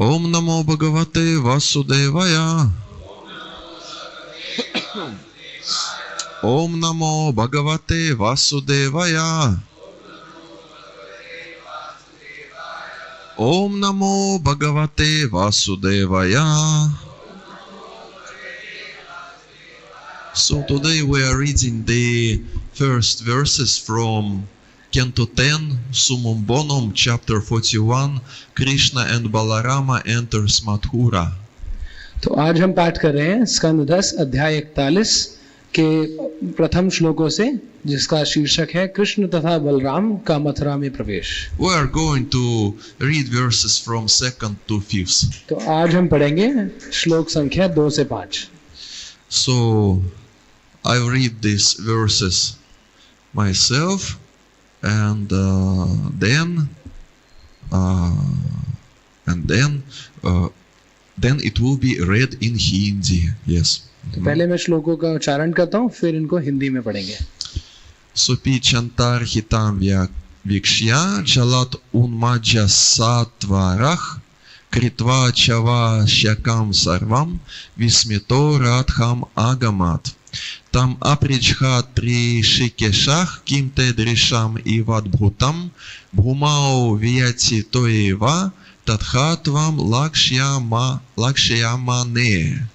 Om Namo Bhagavate Vasudevaya. Om Namo Bhagavate Vasudevaya. Om Namo Bhagavate Vasudevaya. So today we are reading the first verses from Canto 10, Summum Bonum, chapter 41, Krishna and Balarama enters Mathura. तो आज हम पाठ कर रहे हैं स्कंद 10 अध्याय 41 के प्रथम श्लोकों से, जिसका शीर्षक है कृष्ण तथा बलराम का मथुरा में प्रवेश. We are going to read verses from 2nd to 5th. तो आज हम पढ़ेंगे श्लोक संख्या 2 से 5. So I will read these verses myself, and then it will be read in Hindi. Yes. तो पहले मैं श्लोकों का उच्चारण करता हूँ, फिर इनको हिंदी में पढ़ेंगे. Supi chantar hitam vikshya chalat unmadja satvarach kritva chava shakam sarvam vismito radham agamat tam aprijhat trishikeshach kimte drisham ivadbhutam bhumao vyati toeva tathatvam lakshyamane.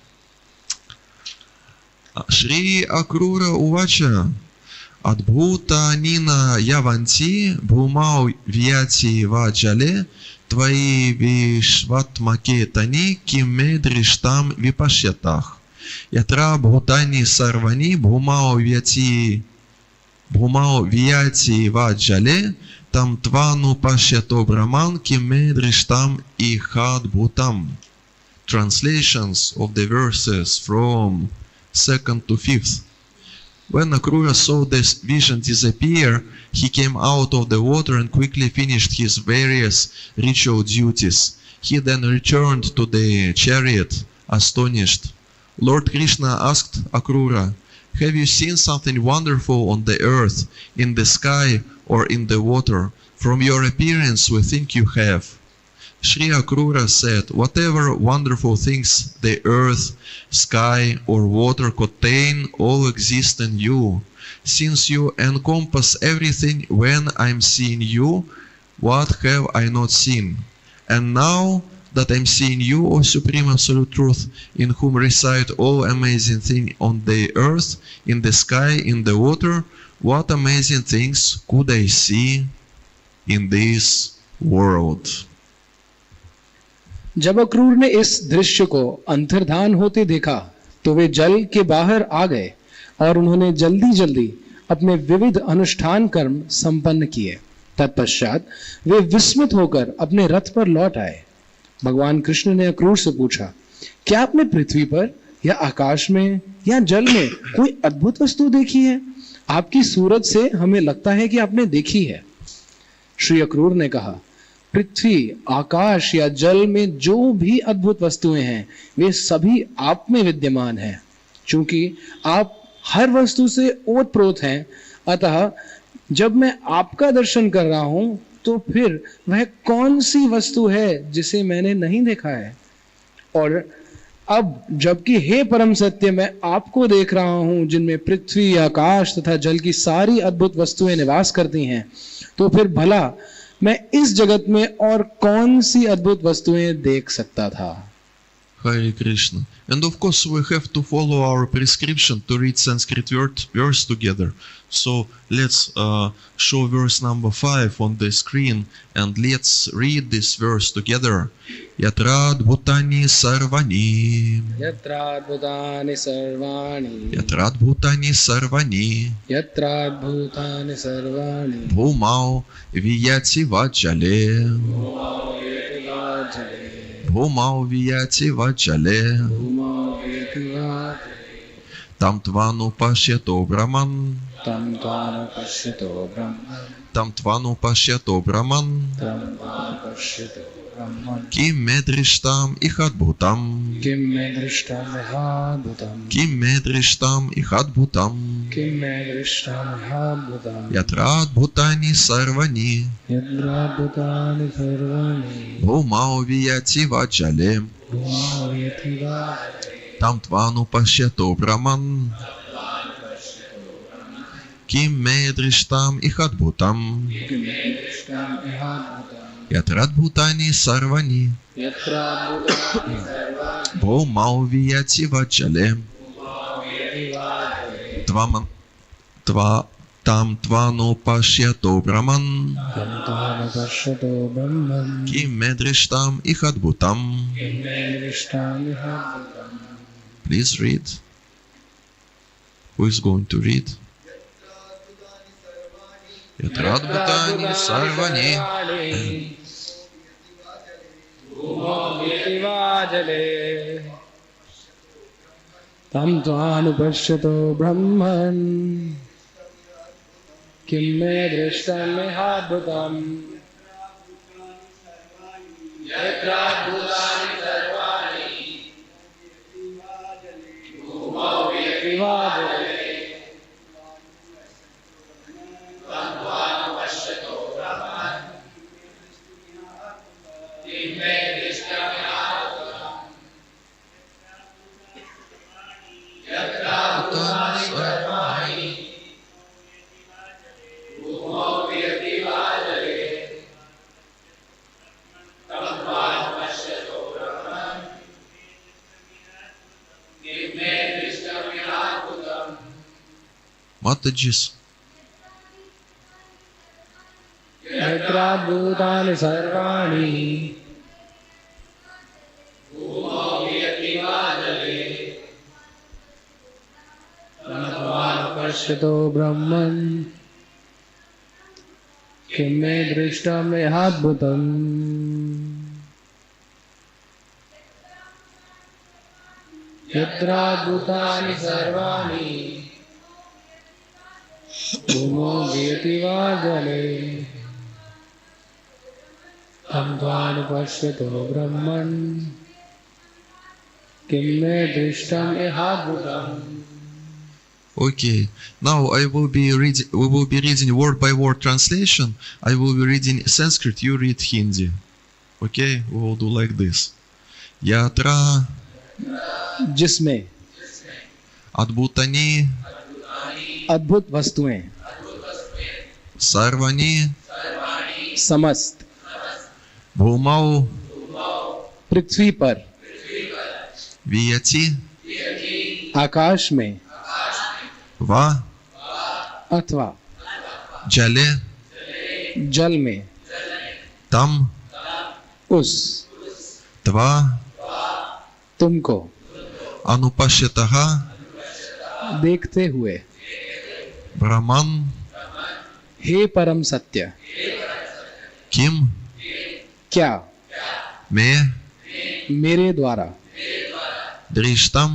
Shri Akrura Uvacha Adbhuta Nina Yavanti Bhumau Vyati Vajale Tvai Vishvatmaketani Kim Drishtam Vipashyatach Yatra Bhutani Sarvani Bhumau Vyati Vajale Tam Tvanu Pashyato Brahman Kim Drishtam Ihad Bhutam. Translations of the verses from 2nd to 5th. When Akrura saw this vision disappear, he came out of the water and quickly finished his various ritual duties. He then returned to the chariot, astonished. Lord Krishna asked Akrura, "Have you seen something wonderful on the earth, in the sky, or in the water? From your appearance we think you have." Shri Akrura said, "Whatever wonderful things the earth, sky, or water contain all exist in you. Since you encompass everything, when I'm seeing you, what have I not seen? And now that I'm seeing you, O Supreme Absolute Truth, in whom reside all amazing things on the earth, in the sky, in the water, what amazing things could I see in this world?" जब अक्रूर ने इस दृश्य को अंतर्धान होते देखा तो वे जल के बाहर आ गए और उन्होंने जल्दी जल्दी अपने विविध अनुष्ठान कर्म संपन्न किए. तत्पश्चात वे विस्मित होकर अपने रथ पर लौट आए. भगवान कृष्ण ने अक्रूर से पूछा, क्या आपने पृथ्वी पर या आकाश में या जल में कोई अद्भुत वस्तु देखी है? आपकी सूरत से हमें लगता है कि आपने देखी है. श्री अक्रूर ने कहा, पृथ्वी, आकाश या जल में जो भी अद्भुत वस्तुएं हैं वे सभी आप में विद्यमान हैं. चूंकि आप हर वस्तु से ओतप्रोत हैं, अतः जब मैं आपका दर्शन कर रहा हूं तो फिर वह कौन सी वस्तु है जिसे मैंने नहीं देखा है? और अब जबकि हे परम सत्य, मैं आपको देख रहा हूं जिनमें पृथ्वी, आकाश तथा जल की सारी अद्भुत वस्तुएं निवास करती हैं, तो फिर भला मैं इस जगत में और कौन सी अद्भुत वस्तुएं देख सकता था. Hare Krishna. And of course we have to follow our prescription to read Sanskrit verse together. So let's show verse number 5 on the screen and let's read this verse together. Yatrad bhutani sarvani. Yatrad bhutani sarvani. Yatrad bhutani sarvani. Yatrad bhutani sarvani. Bhumau viyati vajale. Bhumau viyati vajale. Tam tvanu pashyato brahman. Tam tvanu pashyato brahman. Tam tvanu pashyato brahman. Tam tvanu pashyato brahman. ब्रह्मन् किं मे दृष्टम् इहाद्भुतम् किं मे दृष्टमिहाद्भुतम् किं मे दृष्टम् इहाद्भुतम् किं मे दृष्टमिहाद्भुतम् यत्राद्भुतानि सर्वाणि यद्राद्भुतानि सर्वाणि भूमौ वियति वा जले भूमायति वा तं त्वानुपश्यतो ब्रह्मन् किं मे दृष्टम् इहाद्भुतम् किं मे दृष्टमिहाद्भुतम् यत्राद्भुतानि सर्वाणि यत्राद्भुतानि सर्वाणि भूमौ वियति वा जले भूमायति वा तं त्वानुपश्यतो ब्रह्मन् तन्तुपश्यतो ब्रह्मन् किं मे दृष्टम् इहाद्भुतम् किं मे दृष्टमिहाद्भुतम् Please read. Who is going to read? यत्राद्भुतानि सर्वाणि भूमोऽपि वा जले तं त्वानुपश्यतो ब्रह्मन् किं मे दृष्टमिहाद्भुतम् यत्राद्भुतानि सर्वाणि भूमोऽपि वा जले Mataji's. यत्राद्भुतानि सर्वाणि पश्यतो ब्रह्मन् किं मे दृष्टमिहाद्भुतम् यत्राद्भुतानि सर्वाणि भूमोऽपि वा जले तं त्वानुपश्यतो ब्रह्मन् किं मे दृष्टमिहाद्भुतम् Okay, now we will be reading word by word translation. I will be reading Sanskrit, you read Hindi. Okay, we will do like this. Yatra जिसमें adbhutani अद्भुत वस्तुएं sarvani समस्त bhumau पृथ्वी पर viyati आकाश में va अथवा jale जल में tam उस tva तुमको anupashyataha देखते हुए brahman हे परम सत्य kim क्या me मेरे द्वारा drishtam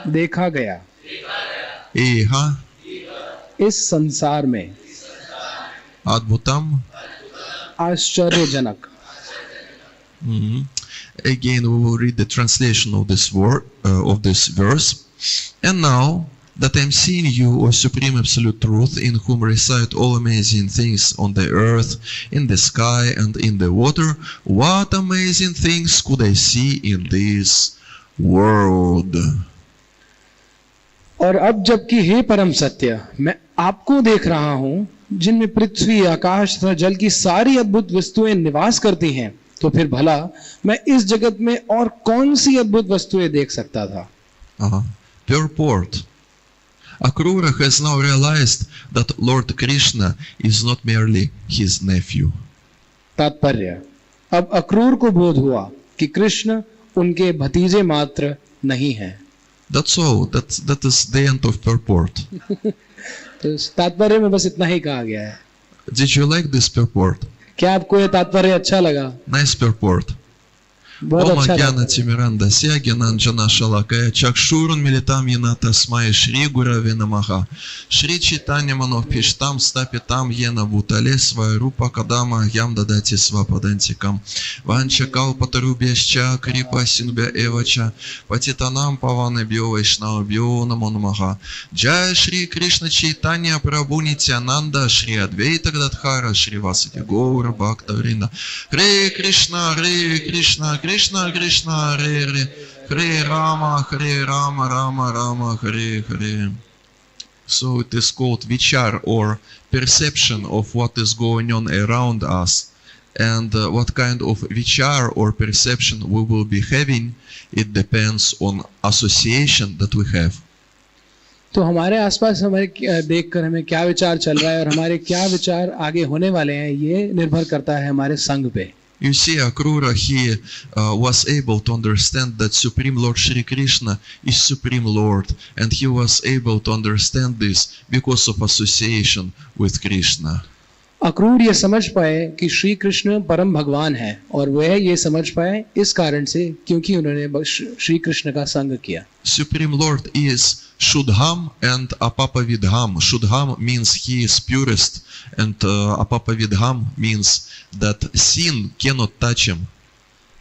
देखा गया iha इस संसार में adbhutam. आश्चर्यजनक Again, we will read the translation of this word, of this verse. And now that I am seeing you, O Supreme Absolute Truth, in whom reside all amazing things on the earth, in the sky, and in the water, what amazing things could I see in this world? और अब जबकि हे परम सत्य मैं आपको देख रहा हूं जिनमें पृथ्वी आकाश तथा जल की सारी अद्भुत वस्तुएं निवास करती हैं, तो फिर भला मैं इस जगत में और कौन सी अद्भुत वस्तुएं देख सकता था। Purport. Akrura has now realized that Lord Krishna is not merely his nephew. तात्पर्य, अब अक्रूर को बोध हुआ कि कृष्ण उनके भतीजे मात्र नहीं हैं। That's all. That is the end of purport. तो तात्पर्य में बस इतना ही कहा गया है। Did you like this purport? क्या आपको यह तात्पर्य अच्छा लगा? Nice purport. बहुत Ома अच्छा Гьяна लगता है। Тимиранда Сягина Джана Шалакая Чакшурун Милитам Яната Смая Шри Гураве Намаха Шри Читанья Манов Пиштам Стапитам Йена Бутале Свая Рупа Кадама Ям Дадати Свападантикам Ванча Калпатарубьяща Крипа Синбя Эвача Патитанам Павана Бьо Вайшнава Бьо Намо Намаха Джая Шри Кришна Чайтанья Прабху Нитянанда Шри Адвейта Гададхара Шри Васати Гаура Бхактавринда Хре Кришна Кришна Кришна Хре Рама Рама Хре Хре. So it is called vichar, or perception of what is going on around us, and what kind of vichar or perception we will be having, it depends on association that we have. तो हमारे आसपास हमारे देखकर हमें क्या विचार चल रहा है और हमारे क्या विचार आगे होने वाले हैं, ये निर्भर करता है हमारे संग पे। You see, Akrura, he was able to understand that Supreme Lord Shri Krishna is Supreme Lord, and he was able to understand this because of association with Krishna. Akrur ये समझ पाए कि श्री कृष्ण परम भगवान है, और वह ये समझ पाए इस कारण से क्योंकि उन्होंने श्री कृष्ण का संग किया। Supreme Lord is Shudham and Apapavidham. Shudham means he is purest, and Apapavidham means that sin cannot touch him.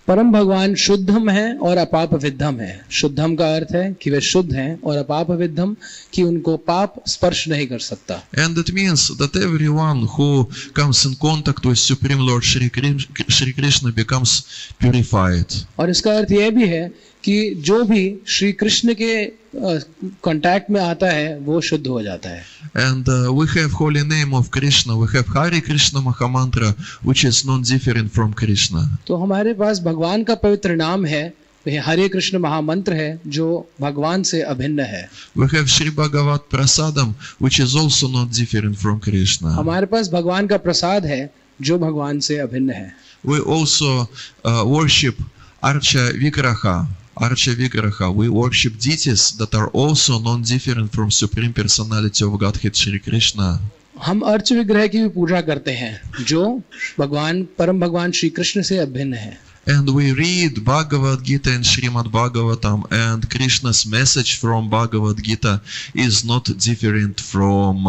परम भगवान शुद्धम है और अपाप विद्धम है। शुद्धम का अर्थ है कि वे शुद्ध हैं, और अपाप विद्धम कि उनको पाप स्पर्श नहीं कर सकता। And it means that everyone who comes in contact with Supreme Lord Shri Krishna becomes purified. और इसका अर्थ यह भी है कि जो भी श्री कृष्ण के कांटेक्ट में आता है वो शुद्ध हो जाता है। And we have holy name of Krishna. We have Hare Krishna Mahamantra, which is non-different from Krishna. तो हमारे पास भगवान का पवित्र नाम है, वह हरे कृष्ण महामंत्र है जो भगवान से अभिन्न है। We have Shri Bhagavat Prasadam, which is also not different from Krishna. हमारे पास भगवान का प्रसाद है जो भगवान से अभिन्न है। We also worship Archa Vigraha. Archa Vigraha. We worship deities that are also non-different from Supreme Personality of Godhead Shri Krishna. हम अर्च विग्रह की भी पूजा करते हैं जो भगवान परम भगवान श्री कृष्ण से अभिन्न है। And we read Bhagavad Gita and Srimad Bhagavatam, and Krishna's message from Bhagavad Gita is not different from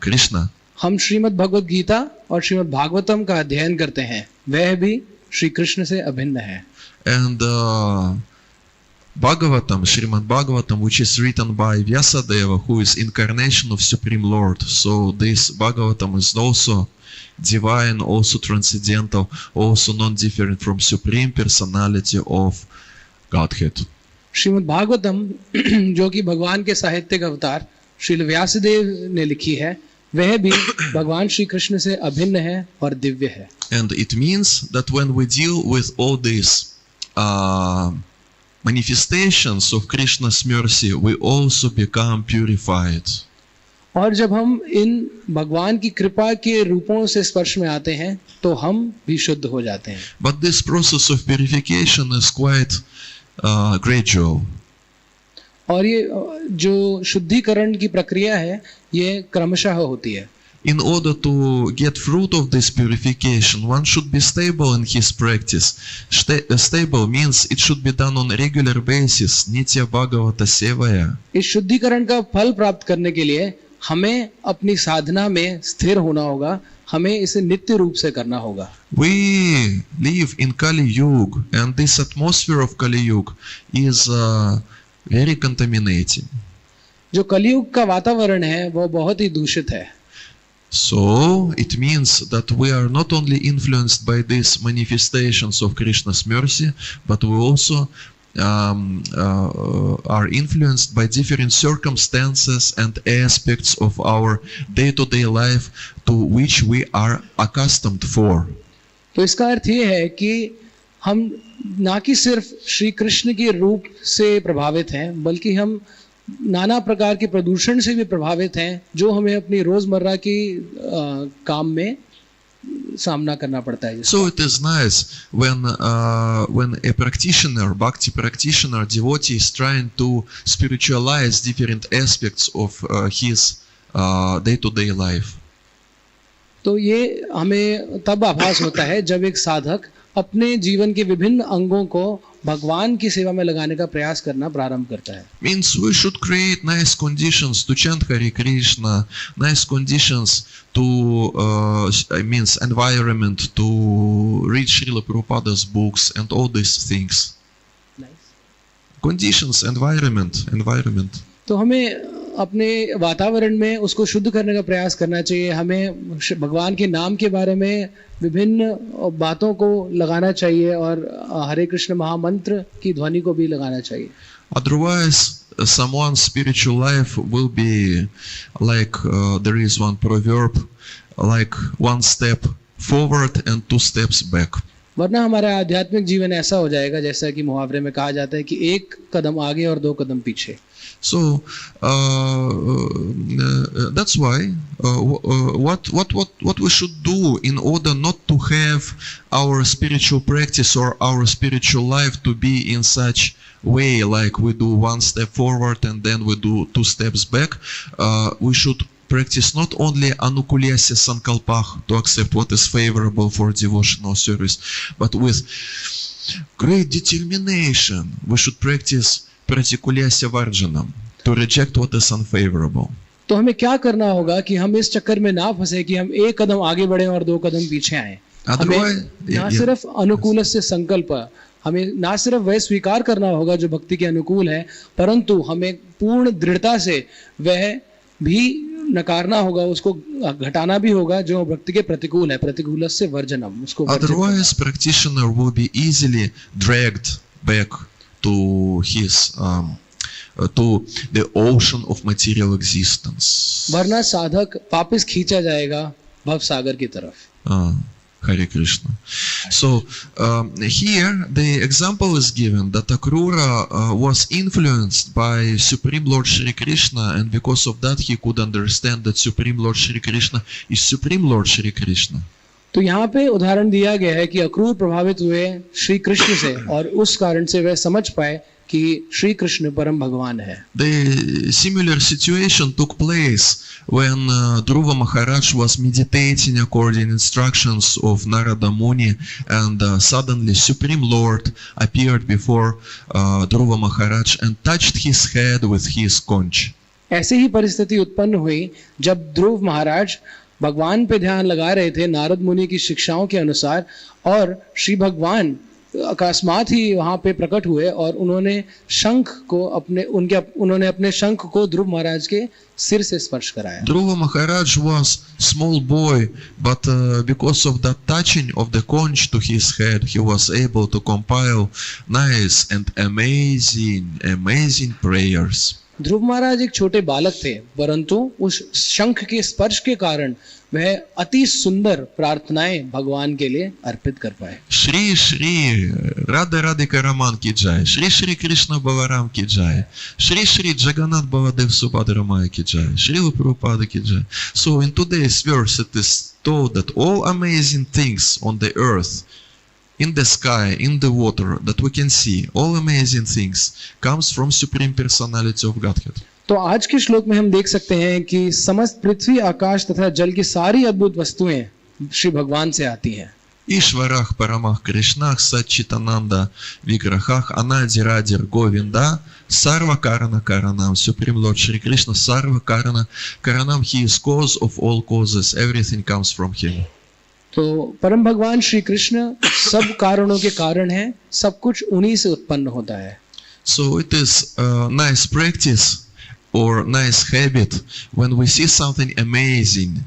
Krishna. हम श्रीमद् भगवत गीता और श्रीमद् भागवतम का अध्ययन करते हैं, वह भी श्री कृष्ण से अभिन्न है। And Bhagavatam, Srimad Bhagavatam, which is written by Vyasadeva, who is incarnation of Supreme Lord. So this Bhagavatam is also divine, also transcendental, also non-different from Supreme Personality of Godhead. Shrimad Bhagavatam जो कि भगवान के साहित्यिक अवतार श्री व्यासदेव ने लिखी है, वह भी भगवान श्री कृष्ण से अभिन्न है और दिव्य है। And it means that when we deal with all these manifestations of Krishna's mercy, we also become purified. और जब हम इन भगवान की कृपा के रूपों से स्पर्श में आते हैं तो हम भी शुद्ध हो जाते हैं। But this process of purification is quite gradual. और ये जो शुद्धिकरण की प्रक्रिया है ये क्रमशः होती है। In order to get fruit of this purification, one should be stable in his practice. Stable means it should be done on a regular basis. Nitya Bhagavata Sevaya. इस शुद्धिकरण का फल प्राप्त करने के लिए हमें अपनी साधना में स्थिर होना होगा, हमें इसे नित्य रूप से करना होगा। We live in Kali Yuga, and this atmosphere of Kali Yuga is very contaminating. जो कलियुग का वातावरण है वो बहुत ही दूषित है। So it means that we are not only influenced by these manifestations of Krishna's mercy, but we also are influenced by different circumstances and aspects of our day-to-day life to which we are accustomed for. तो इसका अर्थ ये है कि हम ना कि सिर्फ श्री कृष्ण के रूप से प्रभावित हैं, बल्कि हम नाना प्रकार के प्रदूषण से भी प्रभावित हैं जो हमें अपनी रोजमर्रा की काम में सामना करना पड़ता है। So it is nice when a practitioner, bhakti practitioner, devotee is trying to spiritualize different aspects of his day-to-day life. तो ये हमें तब आभास होता है जब एक साधक अपने जीवन के विभिन्न अंगों को भगवान की सेवा में लगाने का प्रयास करना प्रारंभ करता है. Means we should create nice conditions to chant Hare Krishna, nice conditions to, means environment to read Srila Prabhupada's books and all these things. Nice. Conditions, environment. तो हमें अपने वातावरण में उसको शुद्ध करने का प्रयास करना चाहिए. हमें भगवान के नाम के बारे में विभिन्न बातों को लगाना चाहिए और हरे कृष्ण महामंत्र की ध्वनि को भी लगाना चाहिए. Otherwise, someone's spiritual life will be like there is one proverb, like one step forward and two steps back. वरना हमारा आध्यात्मिक जीवन ऐसा हो जाएगा जैसा कि मुहावरे में कहा जाता है कि एक कदम आगे और दो कदम पीछे. So that's why what we should do in order not to have our spiritual practice or our spiritual life to be in such way, like we do one step forward and then we do two steps back, we should practice not only anukulyasya sankalpah, to accept what is favorable for devotional service, but with great determination we should practice pratikulyasya varjanam, to reject what is unfavorable. तो हमें क्या करना होगा कि हम इस चक्कर में ना फंसे कि हम एक कदम आगे बढ़े और दो कदम पीछे आए. हमें ना सिर्फ अनुकूल से संकल्प, हमें ना सिर्फ वह स्वीकार करना होगा जो भक्ति के अनुकूल है, परंतु हमें पूर्ण दृढ़ता से वह भी नकारना होगा, उसको घटाना भी होगा जो भक्ति के प्रतिकूल है. प्रतिकूल से वर्जनम, उसको. Otherwise, practitioner will be easily dragged back to his to the ocean of material existence. वरना साधक वापस खींचा जाएगा भव सागर की तरफ. Hare Krishna. So here the example is given that Akrura was influenced by Supreme Lord Shri Krishna, and because of that he could understand that Supreme Lord Shri Krishna is Supreme Lord Shri Krishna. तो यहाँ पे उदाहरण दिया गया है कि अक्रूर प्रभावित हुए श्री कृष्ण से और उस कारण से वह समझ पाए कि श्री कृष्ण परम भगवान है. The similar situation took place when Dhruva Maharaj was meditating according instructions of Narada Muni, and suddenly Supreme Lord appeared before Dhruva Maharaj and touched his head with his conch. ऐसी ही परिस्थिति उत्पन्न हुई जब ध्रुव महाराज भगवान पे ध्यान लगा रहे थे नारद मुनि की शिक्षाओं के अनुसार, और श्री भगवान अकस्मात ही वहां पे प्रकट हुए और उन्होंने अपने शंख को ध्रुव महाराज के सिर से स्पर्श कराया. Dhruva Maharaj was small boy, but because of that touching of the conch to his head, he was able to compile nice and amazing prayers. ध्रुव महाराज एक छोटे बालक थे, परंतु उस शंख के स्पर्श के कारण वह अति सुंदर प्रार्थनाएं भगवान के लिए अर्पित कर पाए. श्री श्री राधा राधिका रमन की जय, श्री श्री कृष्ण बलराम की जय, श्री श्री जगन्नाथ बलदेव सुभद्रा माया की जय, श्रील प्रभुपाद की जय. So in today's verse it is told that all amazing things on the earth, in the sky, in the water that we can see, all amazing things comes from Supreme Personality of Godhead. तो आज के श्लोक में हम देख सकते हैं कि समस्त पृथ्वी, आकाश तथा जल की सारी अद्भुत वस्तुएं श्री भगवान से आती हैं. ईश्वरः परमः कृष्णः सच्चिदानंद विग्रहः अनादिरादिर गोविंदा सर्व कारण कारणम. Supreme Lord Shri Krishna सर्व कारण कारणम, he is cause of all causes, everything comes from him. तो परम भगवान श्री कृष्ण सब कारणों के कारण हैं, सब कुछ उन्हीं से उत्पन्न होता है. So it is a nice practice or nice habit when we see something amazing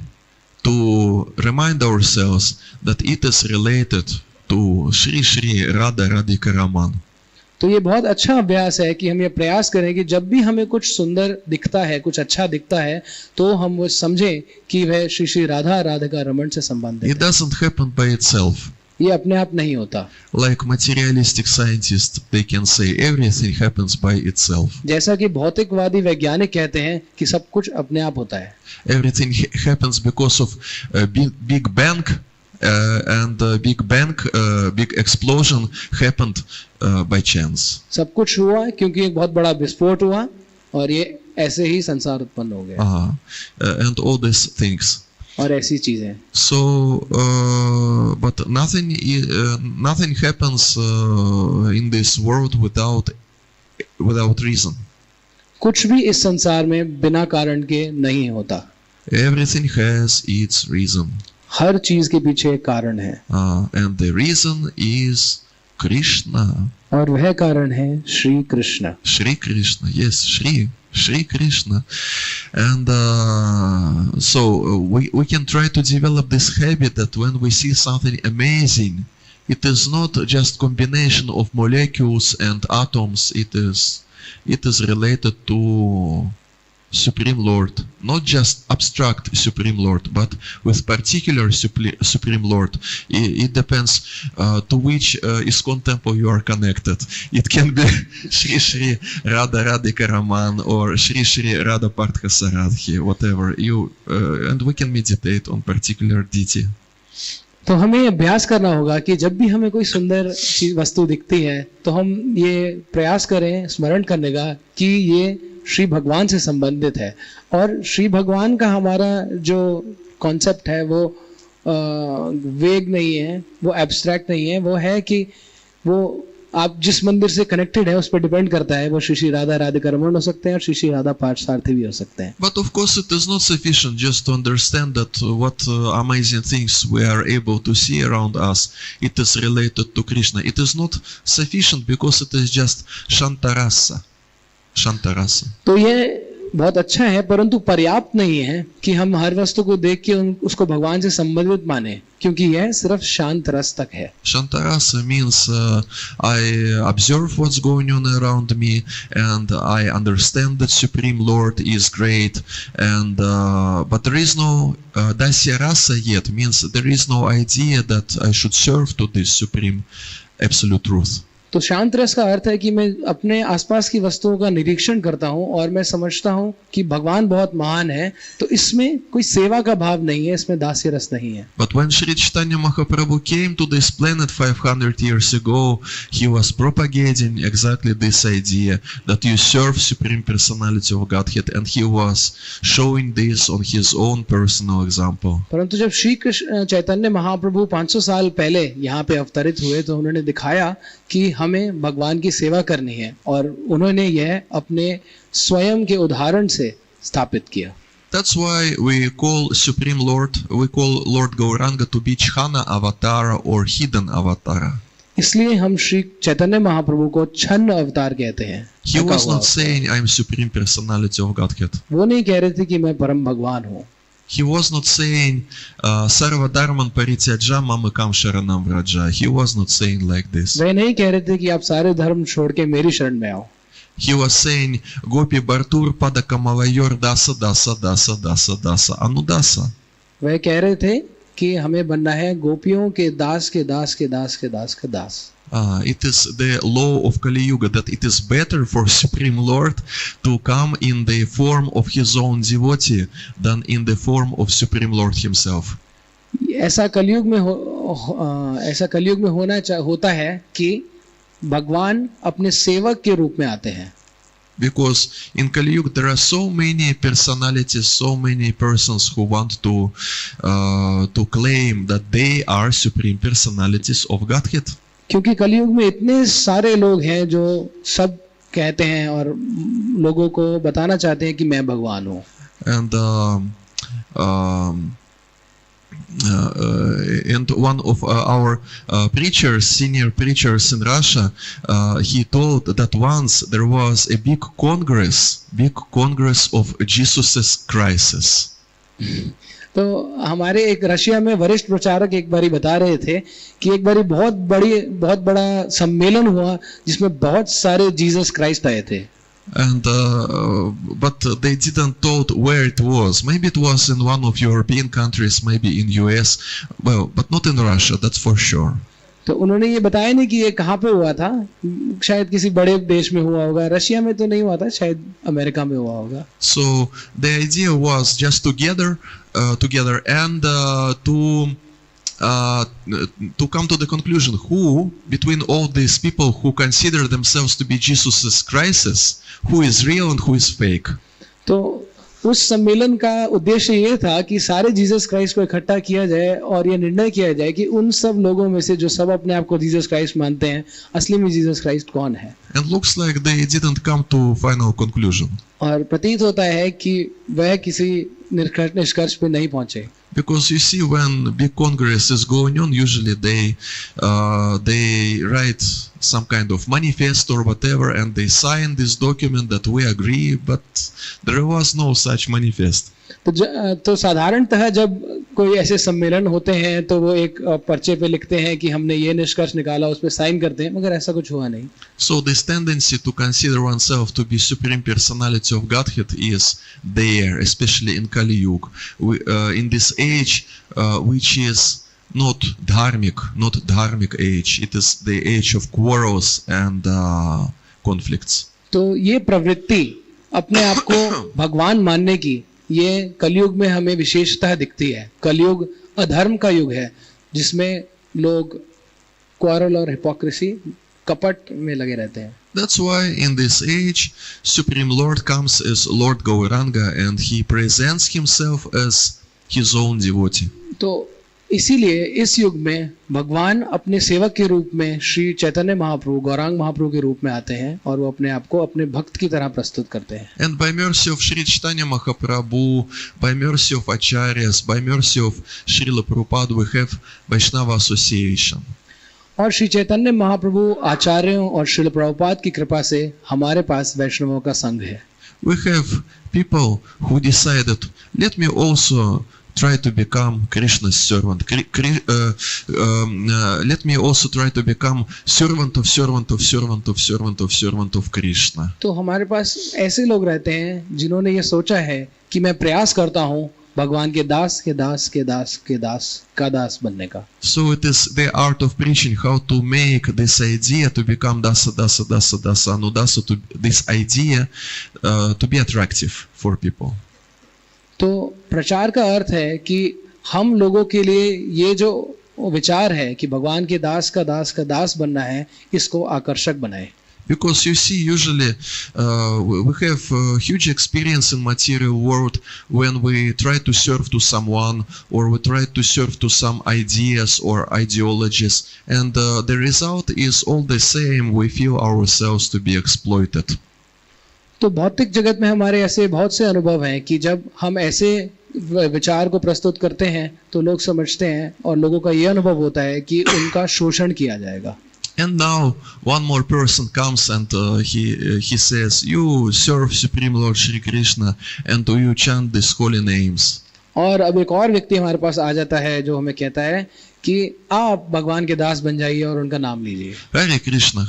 to remind ourselves that it is related to Shri Shri Radha Radhika Raman. तो ये बहुत अच्छा अभ्यास है कि हम ये प्रयास करें कि जब भी हमें कुछ सुंदर दिखता है, कुछ अच्छा दिखता है, तो हम वो समझें कि वह श्री श्री राधा राधिका रमन से संबंधित है. It doesn't happen by itself. ये अपने आप नहीं होता. Like materialistic scientists, they can say everything happens by itself. जैसा कि भौतिकवादी वैज्ञानिक कहते हैं कि सब कुछ अपने आप होता है. Everything happens because of a big bang, and big explosion happened by chance. सब कुछ हुआ क्योंकि एक बहुत बड़ा विस्फोट हुआ और ये ऐसे ही संसार उत्पन्न हो गया. And all these things. और ऐसी चीजें। So, but nothing happens in this world without reason. कुछ भी इस संसार में बिना कारण के नहीं होता। Everything has its reason. हर चीज के पीछे एक कारण है। And the reason is Krishna. और वह कारण है Shri Krishna. Shri Krishna, yes, Shri Krishna. And so we can try to develop this habit that when we see something amazing, it is not just combination of molecules and atoms, it is related to Supreme Lord, not just abstract Supreme Lord, but with particular Supreme Lord. It depends to which ISKCON temple you are connected. It can be Shri Shri Radha Radhika Raman or Shri Shri Radha Partha Saradhi, whatever you, and we can meditate on particular deity. तो हमें अभ्यास करना होगा कि जब भी हमें कोई सुंदर वस्तु दिखती है तो हम ये प्रयास करें स्मरण करने का कि ये श्री भगवान से संबंधित है। और श्री भगवान का हमारा जो कॉन्सेप्ट है वो वेग नहीं है, वो एब्स्ट्रैक्ट नहीं है, वो है कि वो आप जिस मंदिर से कनेक्टेड है उस पर डिपेंड करता है। वो श्री श्री राधा राधिका रमन हो सकते हैं और श्री श्री राधा पार्थसारथी भी हो सकते हैं। But of course it is not sufficient just to understand that what amazing things we are able to see around us, it is related to Krishna. It is not sufficient because it is just Shantarasa. तो ये बहुत अच्छा है, परंतु पर्याप्त नहीं है कि हम हर वस्तु को देख के उसको भगवान से संबंधित माने, क्योंकि यह सिर्फ शांत रस तक है। Shantarasa means I observe what's going on around me and I understand that Supreme Lord is great, and but there is no Dasya Rasa yet, means there is no idea that I should serve to this Supreme Absolute Truth. तो शांत रस का अर्थ है कि मैं अपने आसपास की वस्तुओं का निरीक्षण करता हूं और मैं समझता हूं कि भगवान बहुत महान है, तो इसमें कोई सेवा का भाव नहीं है, इसमें दास्य रस नहीं है। But when Sri Chaitanya Mahaprabhu came to this planet 500 years ago, he was propagating exactly this idea that you serve Supreme Personality of Godhead, and he was showing this on his own personal example. परंतु जब श्री कृष्ण चैतन्य महाप्रभु 500 साल पहले यहाँ पे अवतरित हुए तो उन्होंने दिखाया कि हमें भगवान की सेवा करनी है, और उन्होंने यह अपने स्वयं के उदाहरण से स्थापित किया। That's why we call Supreme Lord, we call Lord Gauranga to be Chhana Avatara or hidden Avatara. इसलिए हम श्री चैतन्य महाप्रभु को छन्न अवतार कहते हैं। He was not saying I am Supreme Personality of Godhead. वो नहीं कह रहे थे कि मैं परम भगवान हूँ। He was not saying Sarva Dharman Parityaja Mamakam Sharanam Vraja. He was not saying like this. वे नहीं कह रहे थे कि आप सारे धर्म छोड़ के मेरी शरण में आओ। He was saying Gopi Bartur Padakamayor Dasa Dasa Dasa Dasa Dasa Anudasa. वह कह रहे थे कि हमें बनना है गोपियों के दास के दास के दास के दास के दास। It is the law of Kali Yuga that it is better for Supreme Lord to come in the form of his own devotee than in the form of Supreme Lord himself. ऐसा कलयुग में होता है कि भगवान अपने सेवक के रूप में आते हैं। Because in Kali Yuga there are so many personalities, so many persons who want to claim that they are Supreme Personalities of Godhead. क्योंकि कलयुग में इतने सारे लोग हैं जो सब कहते हैं और लोगों को बताना चाहते हैं कि मैं भगवान हूँ। And one of our preachers, senior preachers in Russia, he told that once there was a big congress of Jesus's crisis. तो हमारे एक रशिया में वरिष्ठ प्रचारक एक बारी बता रहे थे कि एक बारी बहुत बड़ा सम्मेलन हुआ जिसमें बहुत सारे जीसस क्राइस्ट आए थे। And but they didn't told where it was. Maybe it was in one of European countries, maybe in US, well, but not in Russia, that's for sure. तो उन्होंने ये बताया नहीं कि ये कहाँ पे हुआ था, शायद किसी बड़े देश में हुआ होगा, रशिया में तो नहीं हुआ था, शायद अमेरिका में हुआ होगा। So the idea was just together and to come to the conclusion who between all these people who consider themselves to be Jesus's crisis, who is real and who is fake. तो उस सम्मेलन का उद्देश्य ये था कि सारे Jesus Christ को इकट्ठा किया जाए और ये निर्णय किया जाए कि उन सब लोगों में से जो सब अपने आप को जीसस क्राइस्ट मानते हैं, असली में जीसस क्राइस्ट कौन है. And looks like they didn't come to final conclusion. और प्रतीत होता है कि वह किसी निष्कर्ष पे नहीं पहुंचे. Because you see, when big congress is going on, usually they write some kind of manifest or whatever, and they sign this document that we agree, but there was no such manifest. तो साधारणतः जब कोई ऐसे सम्मेलन होते हैं तो वो एक पर्चे पे लिखते हैं कि हमने ये निष्कर्ष निकाला, उस पे साइन करते हैं, मगर ऐसा कुछ हुआ नहीं. So this tendency to consider oneself to be supreme personality of Godhead is there, especially in Kali Yuga, in this age which is not dharmic age. It is the age of quarrels and conflicts. तो ये प्रवृत्ति अपने आप को भगवान मानने की, ये कलयुग में हमें विशेषतः दिखती है. कलयुग अधर्म का युग है जिसमें लोग क्वारल और हिपोक्रेसी, कपट में लगे रहते हैं. That's why in this age Supreme Lord comes as Lord Gauranga and he presents himself as his own devotee. तो इसीलिए इस युग में भगवान अपने सेवक के रूप में श्री चैतन्य महाप्रभु, गौरांग महाप्रभु के रूप में आते हैं और वो अपने आप को अपने भक्त की तरह प्रस्तुत करते हैं. And by mercy of Sri Chaitanya Mahaprabhu, by mercy of Acharyas, by mercy of Srila Prabhupada, we have Vaishnava Association. और श्री चैतन्य महाप्रभु, आचार्यों और श्रील प्रभुपाद की कृपा से हमारे पास वैष्णवों का संघ है. We have people who decided, let me also try to become Krishna's servant. Let me also try to become servant of Krishna. तो हमारे पास ऐसे लोग रहते हैं जिन्होंने ये सोचा है कि मैं प्रयास करता हूँ भगवान के दास के दास के दास के दास का दास बनने का. So it is the art of preaching, how to make this idea to become dasa anudasa, to this idea to be attractive for people. तो प्रचार का अर्थ है कि हम लोगों के लिए ये जो विचार है कि भगवान के दास का दास बनना है, इसको आकर्षक बनाए. Because you see, usually we have huge experience in material world when we try to serve to someone or we try to serve to some ideas or ideologies, and the result is all the same. We feel ourselves to be exploited. तो भौतिक जगत में हमारे ऐसे बहुत से अनुभव हैं कि जब हम ऐसे विचार को प्रस्तुत करते हैं तो लोग समझते हैं और लोगों का ये अनुभव होता है कि उनका शोषण किया जाएगा. And now one more person comes and he says, you serve Supreme Lord Shri Krishna and you chant these holy names. और अब एक और व्यक्ति हमारे पास आ जाता है जो हमें कहता है कि आप भगवान के दास बन जाइए और उनका नाम लीजिए. Hare Krishna,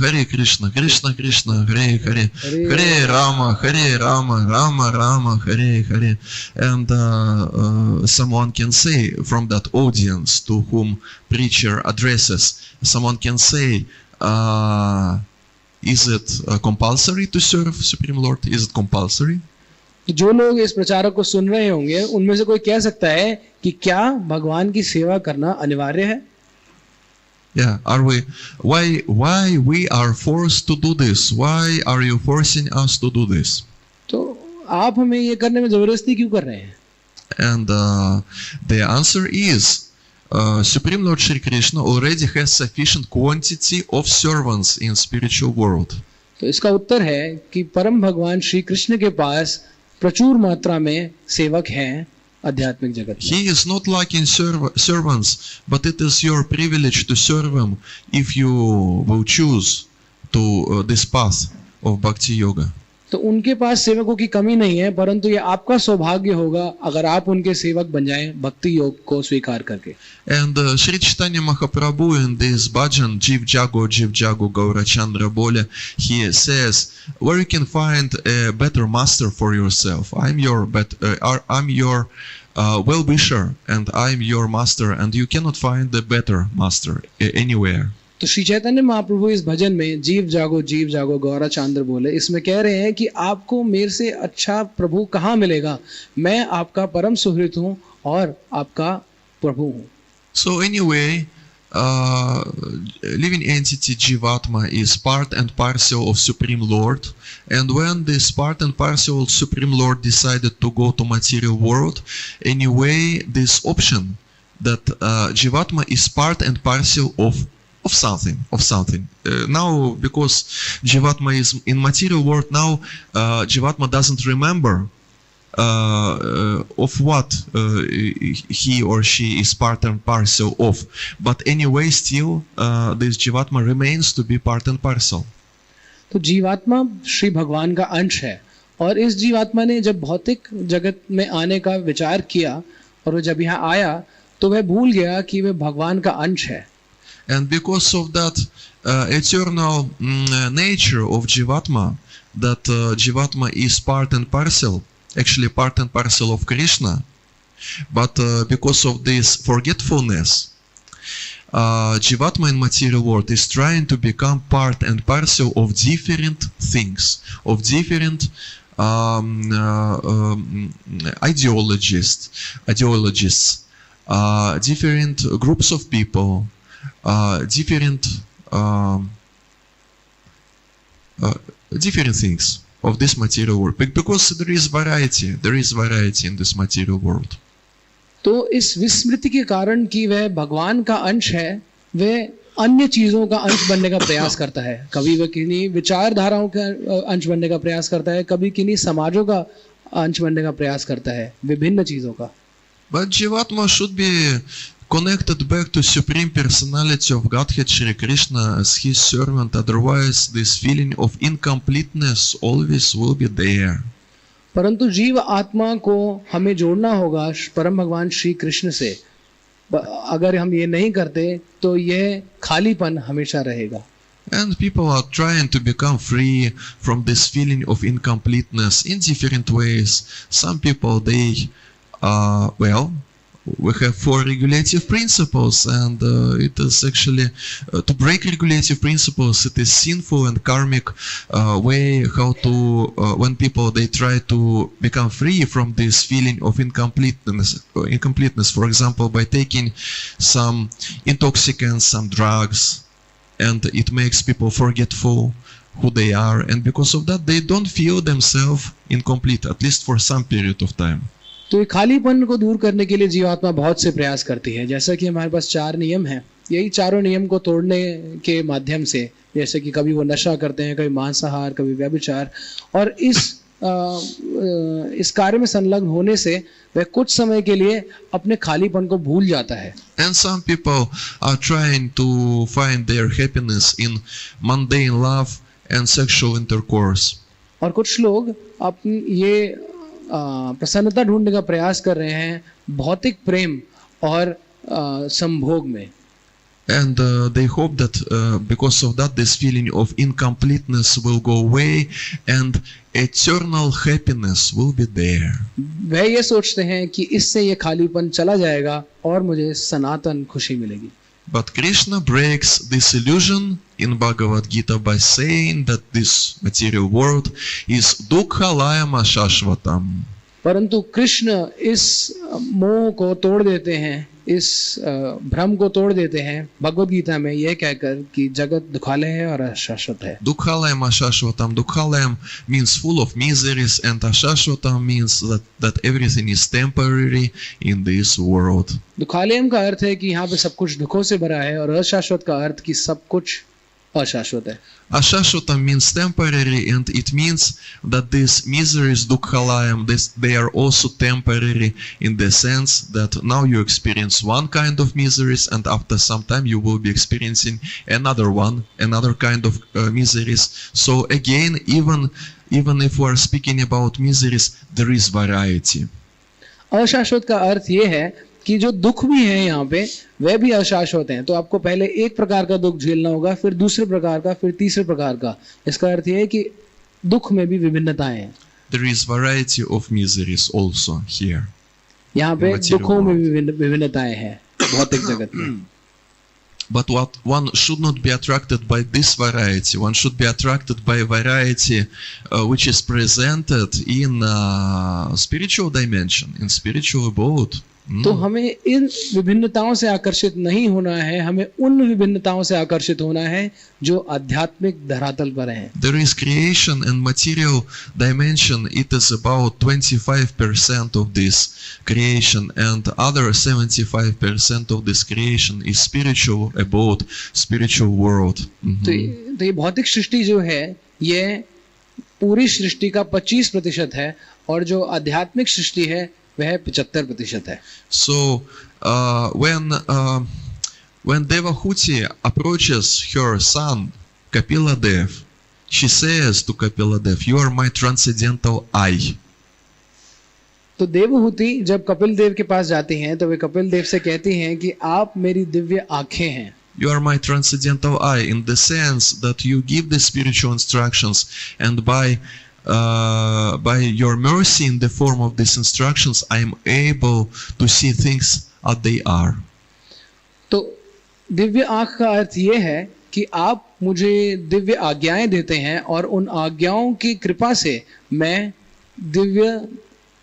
Krishna Krishna, Hare Hare, Hare Rama, Rama Rama, Hare Hare. And someone can say from that audience to whom preacher addresses, someone can say, is it compulsory to serve Supreme Lord? Is it compulsory? जो लोग इस प्रचारक को सुन रहे होंगे उनमें से कोई कह सकता है कि क्या भगवान की सेवा करना अनिवार्य है? Yeah, are we? Why we are forced to do this? Why are you forcing us to do this? तो आप हमें ये करने में जबरदस्ती क्यों कर रहे हैं? And the answer is, Supreme Lord Shri Krishna already has sufficient quantity of servants in spiritual world. तो इसका उत्तर है कि परम भगवान श्री कृष्ण के पास प्रचुर मात्रा में सेवक हैं आध्यात्मिक जगत में. He is not lacking servants, but it is your privilege to serve him if you will choose to this path of Bhakti Yoga. तो उनके पास सेवकों की कमी नहीं है, परंतु ये आपका सौभाग्य होगा अगर आप उनके सेवक बन जाएं भक्ति योग को स्वीकार करके. And Sri Chaitanya Mahaprabhu in this bhajan Jiv Jago Gaura Chandra Bole, he says, where you can find a better master for yourself. I'm your well-wisher and I'm your master, and you cannot find a better master anywhere. तो श्री चैतन्य महाप्रभु इस भजन में जीव जागो गौरा चांद्र बोले, इसमें कह रहे हैं कि आपको मेरे से अच्छा प्रभु कहाँ मिलेगा. मैं आपका परम सुहृद हूँ और आपका प्रभु हूँ. So anyway, living entity Jivatma is part and parcel of Supreme Lord, and when this part and parcel of Supreme Lord decided to go to material world, anyway, this option that Jivatma is part and parcel of something. Now, because Jivatma is in material world, now Jivatma doesn't remember of what he or she is part and parcel of, but anyway, still this Jivatma remains to be part and parcel. तो जीवात्मा श्री भगवान का अंश है, और इस जीवात्मा ने जब भौतिक जगत में आने का विचार किया और वो जब यहाँ आया तो वह भूल गया कि वह भगवान का अंश है. And because of that eternal nature of Jivatma, that Jivatma is part and parcel, actually part and parcel of Krishna, but because of this forgetfulness, Jivatma in material world is trying to become part and parcel of different things, of different ideologists, different groups of people, different things of this material world, because there is variety in this material world. तो इस विस्मृति के कारण कि वह भगवान का अंश है, वह अन्य चीजों का अंश बनने का प्रयास करता है. कभी वह किन्हीं विचारधाराओं का अंश बनने का प्रयास करता है, कभी किन्हीं समाजों का अंश बनने का प्रयास करता है, विभिन्न चीजों का. But Jivatma should be connected back to Supreme Personality of Godhead Shri Krishna as his servant, otherwise this feeling of incompleteness always will be there. परंतु जीव आत्मा को हमें जोड़ना होगा परम भगवान श्री कृष्ण से. अगर हम ये नहीं करते तो यह खालीपन हमेशा रहेगा. And people are trying to become free from this feeling of incompleteness in different ways. Some people, we have 4 regulative principles, and it is actually to break regulative principles. It is sinful and karmic way how to when people they try to become free from this feeling of incompleteness. For example, by taking some intoxicants, some drugs, and it makes people forgetful who they are, and because of that they don't feel themselves incomplete, at least for some period of time. तो ये खालीपन को दूर करने के लिए जीवात्मा बहुत से प्रयास करती है. जैसा कि हमारे पास 4 नियम हैं, यही चारों नियम को तोड़ने के माध्यम से, जैसे कि कभी वो नशा करते हैं, कभी मांसाहार, कभी व्यभिचार, और इस कार्य में संलग्न होने से वह कुछ समय के लिए अपने खालीपन को भूल जाता है. And some people are trying to find their happiness in mundane love and sexual intercourse. और कुछ लोग अपनी ये प्रसन्नता ढूंढने का प्रयास कर रहे हैं भौतिक प्रेम और संभोग में. And they hope that because of that this feeling of incompleteness will go away and eternal happiness will be there. वह ये सोचते हैं कि इससे ये खालीपन चला जाएगा और मुझे सनातन खुशी मिलेगी. But Krishna breaks this illusion in Bhagavad Gita by saying that this material world is dukkhalayama shashvatam. परंतु कृष्ण इस मोह को तोड़ देते हैं, इस भ्रम को तोड़ देते हैं भगवद गीता में यह कहकर कि जगत दुखालय है और अशाश्वत है. Dukkhalayam ashashvatam. Dukkhalayam means full of miseries, and ashashvatam means that everything is temporary in this world. दुखालयम का अर्थ है कि यहाँ पे सब कुछ दुखों से भरा है, और अशाश्वत का अर्थ कि सब कुछ अशाश्वत है. Ashashvatam means temporary, and it means that these miseries, dukkhalayam, they are also temporary in the sense that now you experience one kind of miseries, and after some time you will be experiencing another kind of miseries. So again, even if we are speaking about miseries, there is variety. अशाश्वत का अर्थ ये है कि जो दुख भी है यहाँ पे वह भी अशाश्वत हैं. तो आपको पहले एक प्रकार का दुख झेलना होगा, फिर दूसरे प्रकार का, फिर तीसरे प्रकार का. इसका अर्थ ये है कि दुख में भी विभिन्नताएं हैं. There is variety of miseries also here. यहाँ पे दुखों में भी विभिन्नताएं हैं भौतिक जगत में. But what one should not be attracted by this variety. One should be attracted by variety which is presented in spiritual dimension, in spiritual abode. तो हमें इन विभिन्नताओं से आकर्षित नहीं होना है, हमें उन विभिन्नताओं से आकर्षित होना है जो आध्यात्मिक धरातल पर हैं. There is creation and material dimension. It is about 25% of this creation, and other 75% of this creation is spiritual, about spiritual world. तो ये भौतिक सृष्टि जो है ये पूरी सृष्टि का 25% है और जो आध्यात्मिक सृष्टि है वह 75% है. So when Devahuti approaches her son Kapila Dev, she says to Kapila Dev, "You are my transcendental eye." तो देवहूति जब कपिल देव के पास जाती हैं तो वे कपिल देव से कहती हैं कि आप मेरी दिव्य आंखें हैं. You are my transcendental eye, in the sense that you give the spiritual instructions, and by your mercy in the form of these instructions, I am able to see things as they are. तो दिव्य आंख का अर्थ ये है कि आप मुझे दिव्य आज्ञाएं देते हैं और उन आज्ञाओं की कृपा से मैं दिव्य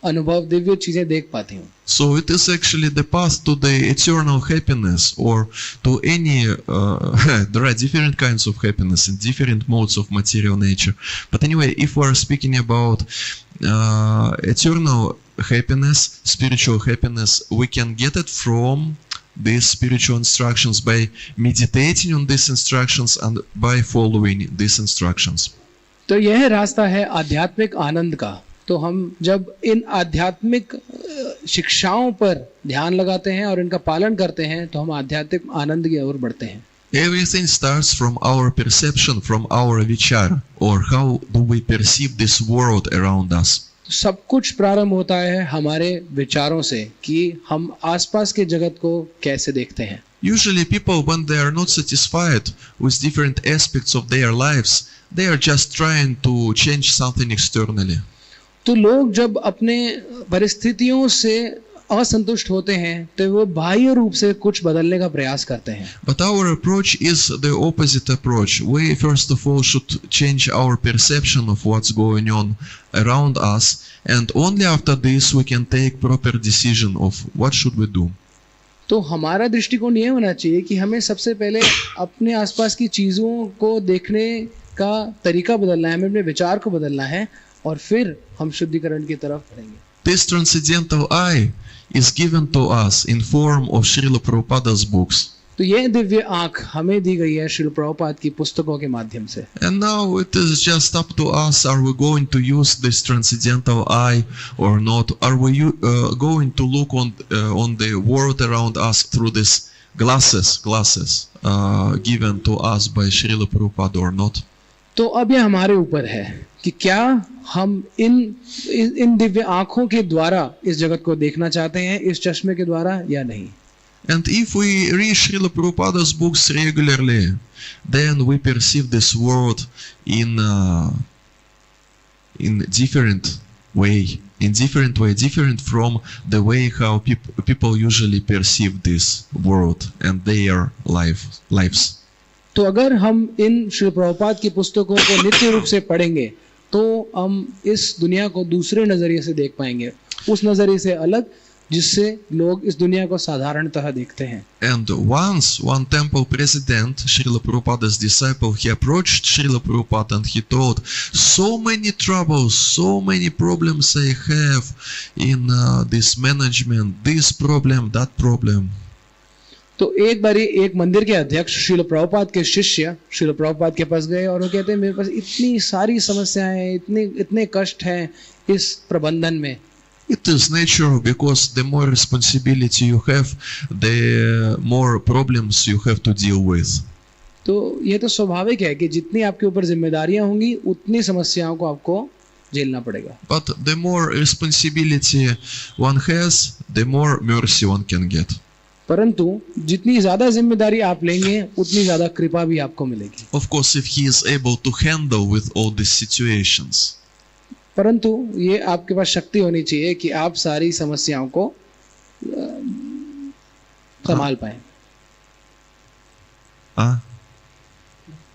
अनुभव, दिव्य चीजें देख पाती हूँ. So it is actually the path to the eternal happiness, or to any, there are different kinds of happiness in different modes of material nature. But anyway, if we are speaking about eternal happiness, spiritual happiness, we can get it from these spiritual instructions by meditating on these instructions and by following these instructions. तो यह रास्ता है आध्यात्मिक आनंद का. तो हम जब इन आध्यात्मिक शिक्षाओं पर ध्यान लगाते हैं और इनका पालन करते हैं तो हम आध्यात्मिक आनंद की ओर बढ़ते हैं. Everything starts from our perception, from our vichar, or how do we perceive this world around us. सब कुछ प्रारंभ होता है हमारे विचारों से कि हम आसपास के जगत को कैसे देखते हैं. Usually people, when they are not satisfied with different aspects of their lives, they are just trying to change something externally. तो लोग जब अपने परिस्थितियों से असंतुष्ट होते हैं तो वो बाह्य रूप से कुछ बदलने का प्रयास करते हैं. But our approach is the opposite approach. We first of all should change our perception of what's going on around us, and only after this we can take proper decision of what should we do. तो हमारा दृष्टिकोण ये होना चाहिए कि हमें सबसे पहले अपने आसपास की चीजों को देखने का तरीका बदलना है, हमें अपने विचार को बदलना है और फिर हम शुद्धिकरण की तरफ बढ़ेंगे. This transcendental eye is given to us in form of Srila Prabhupada's books. तो ये दिव्य आंख हमें दी गई है श्रील प्रभुपाद की पुस्तकों के माध्यम से. And now it is just up to us. Are we going to use this transcendental eye or not? Are we going to look on the world around us through these glasses given to us by Srila Prabhupada or not? तो अब ये हमारे ऊपर है कि क्या हम इन दिव्य आंखों के द्वारा इस जगत को देखना चाहते हैं, इस चश्मे के द्वारा या नहीं. And if we read Srila Prabhupada's books regularly, then we perceive this world in different way, different from the way how people usually perceive this world and their lives. तो अगर हम इन श्री प्रभुपाद की पुस्तकों को नित्य रूप से पढ़ेंगे तो हम इस दुनिया को दूसरे नजरिए से देख पाएंगे, उस नजरिए से अलग जिससे लोग इस दुनिया को साधारणतः देखते हैं. And once one temple president, Srila Prabhupada's disciple, he approached Srila Prabhupada and he told, so many troubles, so many problems I have in this management, this problem, that problem. तो एक बारी एक मंदिर के अध्यक्ष श्रील प्रभुपाद के शिष्य श्रील प्रभुपाद के पास गए और वो कहते हैं मेरे पास इतनी सारी समस्याएं हैं, इतने कष्ट हैं इस प्रबंधन में. It is natural, because the more responsibility you have, the more problems you have to deal with. तो ये तो स्वाभाविक है कि जितनी आपके ऊपर जिम्मेदारियां होंगी उतनी समस्याओं को आपको झेलना पड़ेगा. But the more responsibility one has, the more mercy one can get. परंतु जितनी ज्यादा जिम्मेदारी आप लेंगे उतनी ज्यादा कृपा भी आपको मिलेगी. Of course, if he is able to handle with all these situations. परंतु ये आपके पास शक्ति होनी चाहिए कि आप सारी समस्याओं को संभाल पाएं.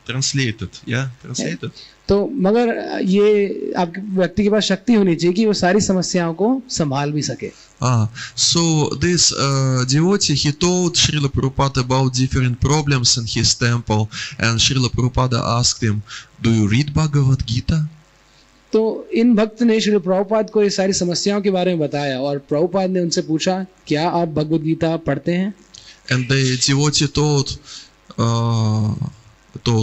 Translated, yeah, translated. तो मगर ये आपके व्यक्ति के पास शक्ति होनी चाहिए कि वो सारी समस्याओं को संभाल भी सके. So this devotee, he told Srila Prabhupada about different problems in his temple, and Srila Prabhupada asked him, "Do you read Bhagavad Gita?" तो इन भक्त ने श्री प्रभुपाद को ये सारी समस्याओं के बारे में बताया और प्रभुपाद ने उनसे पूछा, क्या आप भगवद गीता पढ़ते हैं? And the devotee told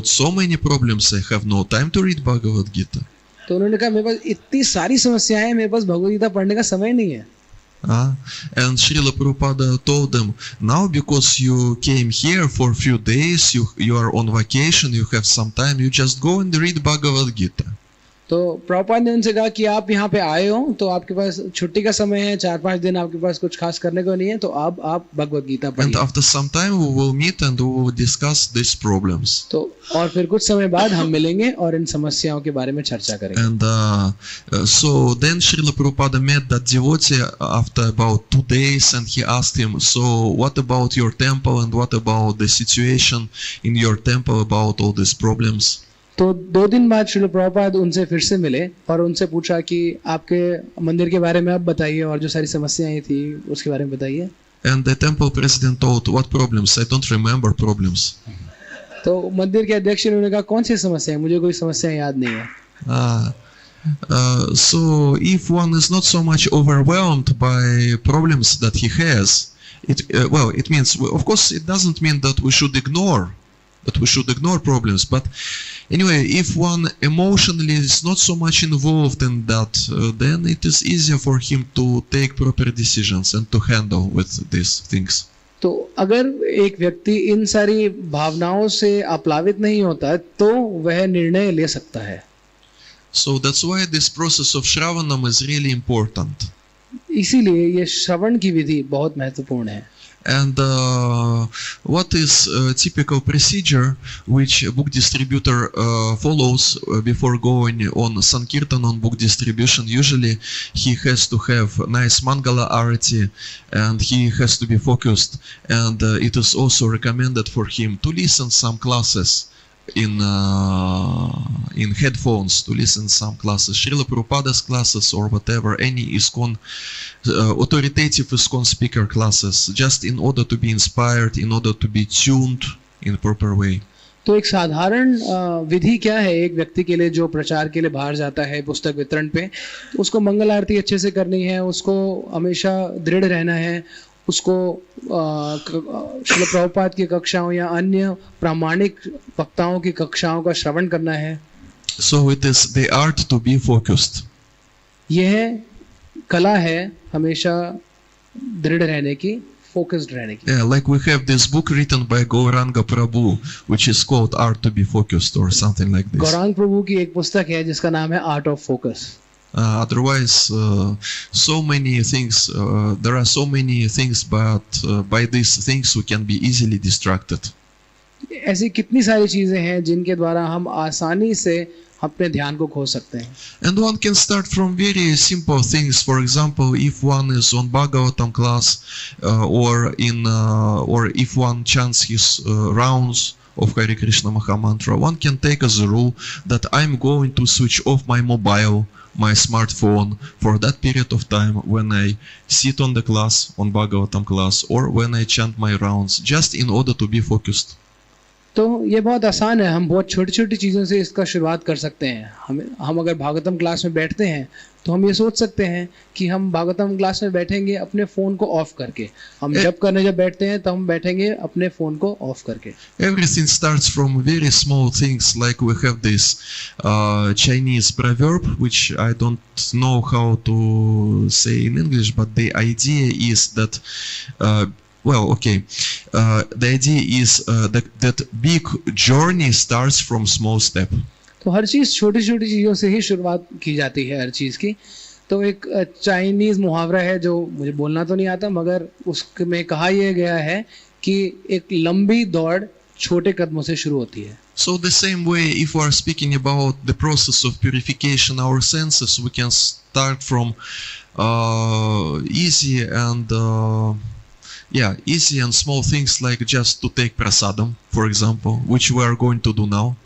so many problems, I have no time to read Bhagavad Gita. तो उन्होंने कहा, मेरे पास इतनी सारी समस्याएं हैं, मेरे पास भगवद गीता पढ़ने का समय नहीं है. And Srila Prabhupada told them, now because you came here for a few days, you are on vacation, you have some time, you just go and read Bhagavad Gita. तो प्रभुपाद ने उनसे कहा कि आप यहाँ पे आए हो तो आपके पास छुट्टी का समय है, 4-5 दिन आपके पास कुछ खास करने को नहीं है, तो आप भगवद गीता पढ़िए. And after some time we will meet and we will discuss these problems. तो और फिर कुछ समय बाद हम मिलेंगे और इन समस्याओं के बारे में चर्चा करेंगे. And so then Srila Prabhupada met that devotee after about 2 days and he asked him, so what about your temple and what about the situation in your temple about all these problems? तो 2 दिन बाद श्रील प्रभुपाद उनसे फिर से मिले और उनसे पूछा कि आपके मंदिर के बारे में आप बताइए और जो सारी समस्याएं थी उसके बारे में बताइए. And the temple president told, what problems? I don't remember problems. तो मंदिर के अध्यक्ष ने उन्होंने कहा, कौन सी समस्या है, मुझे कोई समस्या याद नहीं है. So if one is not so much overwhelmed by problems that he has, it means, of course, it doesn't mean that we should ignore problems, but anyway, if one emotionally is not so much involved in that, then it is easier for him to take proper decisions and to handle with these things. तो अगर एक व्यक्ति इन सारी भावनाओं से आप्लावित नहीं होता तो वह निर्णय ले सकता है. So that's why this process of Shravanam is really important. इसीलिए ये श्रवण की विधि बहुत महत्वपूर्ण है. And what is typical procedure which a book distributor follows before going on Sankirtan on book distribution? Usually he has to have nice Mangala Arati and he has to be focused, and it is also recommended for him to listen some classes in headphones, to listen some classes, Srila Prabhupada's classes or whatever, any ISKCON, authoritative ISKCON speaker classes, just in order to be inspired, in order to be tuned in proper way. तो एक साधारण विधि क्या है एक व्यक्ति के लिए जो प्रचार के लिए बाहर जाता है पुस्तक वितरण पे, उसको मंगल आरती अच्छे से करनी है, उसको हमेशा दृढ़ रहना है, उसको श्रील प्रभुपाद की कक्षाओं या अन्य प्रामाणिक वक्ताओं की कक्षाओं का श्रवण करना है. So it is the art to be focused. यह कला है हमेशा दृढ़ रहने की, focused रहने की. Yeah, like we have this book written by Gauranga Prabhu, which is called Art to be Focused or something like this. Gaurang प्रभु की एक पुस्तक है जिसका नाम है Art of Focus. Otherwise, so many things, there are so many things, but by these things we can be easily distracted. ऐसी कितनी सारी चीजें हैं जिनके द्वारा हम आसानी से अपने ध्यान को खो सकते हैं. And one can start from very simple things. For example, if one is on Bhagavatam class, or if one chants his rounds of Hare Krishna Mahamantra, one can take as a rule that I'm going to switch off my mobile, my smartphone for that period of time when I sit on the class, on Bhagavatam class, or when I chant my rounds, just in order to be focused. तो ये बहुत आसान है, हम बहुत छोटी छोटी चीज़ों से इसका शुरुआत कर सकते हैं. हम अगर भागवतम क्लास में बैठते हैं तो हम ये सोच सकते हैं कि हम भागवतम क्लास में बैठेंगे अपने फ़ोन को ऑफ करके. हम जब बैठते हैं तो हम बैठेंगे अपने फ़ोन को ऑफ करके. Everything starts from very small things, like we have this Chinese proverb, which I don't know how to say in English, but the idea is that the idea is that big journey starts from small step. तो हर चीज़ छोटी छोटी चीज़ों से ही शुरुआत की जाती है हर चीज़ की. तो एक चाइनीज़ मुहावरा है जो मुझे बोलना तो नहीं आता, मगर उसमें कहा यह गया है कि एक लंबी दौड़ छोटे कदमों से शुरू होती है. So the same way, if we are speaking about the process of purification our senses, we can start from easy and small things, like just to take prasadam, for example, which we are going to do now.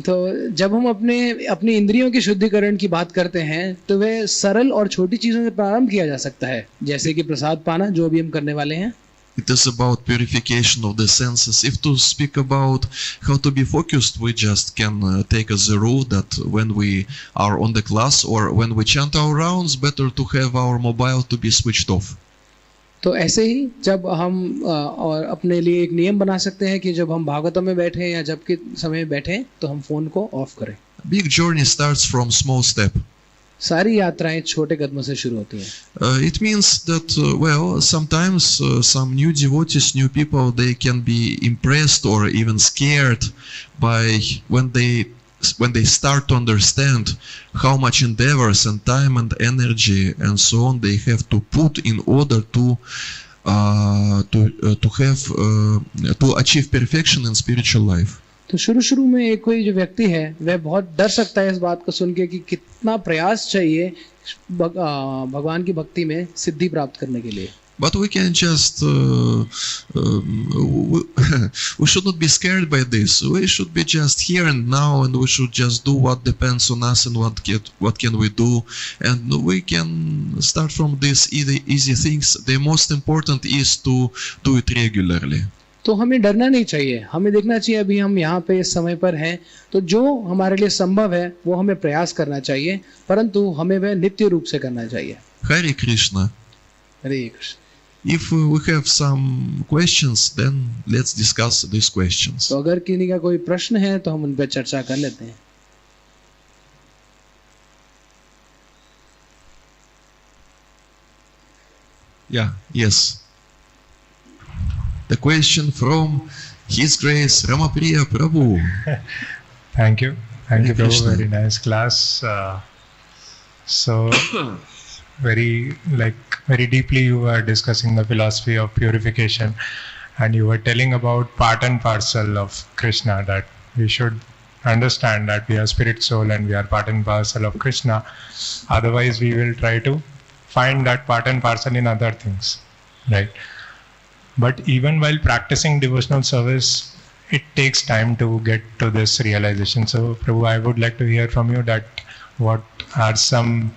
तो जब हम अपनी इंद्रियों के शुद्धिकरण की बात करते हैं तो वह सरल और छोटी चीजों से प्रारंभ किया जा सकता है, जैसे कि प्रसाद पाना, जो अभी हम करने वाले हैं. It is about purification of the senses. If to speak about how to be focused, we just can take as a rule that when we are on the class or when we chant our rounds, better to have our mobile to be switched off. तो ऐसे ही जब हम और अपने लिए एक नियम बना सकते हैं कि जब हम भागवतम में बैठे या जब के समय बैठे तो हम फोन को ऑफ करें. Big journey starts from small step. सारी यात्राएं छोटे कदमों से शुरू होती हैं. It means that sometimes some new devotees, new people, they can be impressed or even scared by when they start to understand how much endeavors and time and energy and so on they have to put in order to achieve perfection in spiritual life. तो शुरू में एक कोई जो व्यक्ति है वह बहुत डर सकता है इस बात को सुन के कि कितना प्रयास चाहिए भगवान की भक्ति में सिद्धि प्राप्त करने के लिए. But we can just we should not be scared by this. We should be just here and now, and we should just do what depends on us and what can we do, and we can start from these easy things. The most important is to do it regularly. तो हमें डरना नहीं चाहिए, हमें देखना चाहिए अभी हम यहाँ पे इस समय पर हैं, तो जो हमारे लिए संभव है वो हमें प्रयास करना चाहिए, परंतु हमें वह नित्य रूप से करना चाहिए. Hare Krishna. Hare Krishna. If we have some questions, then let's discuss these questions. तो अगर किसी का कोई प्रश्न है तो हम उन पर चर्चा कर लेते हैं. Yes. The question from His Grace Ramapriya Prabhu. Thank you, Prabhu. Krishna. Very nice class. So very deeply you were discussing the philosophy of purification, and you were telling about part and parcel of Krishna, that we should understand that we are spirit soul and we are part and parcel of Krishna. Otherwise, we will try to find that part and parcel in other things, right? But even while practicing devotional service, it takes time to get to this realization. So, Prabhu, I would like to hear from you that what are some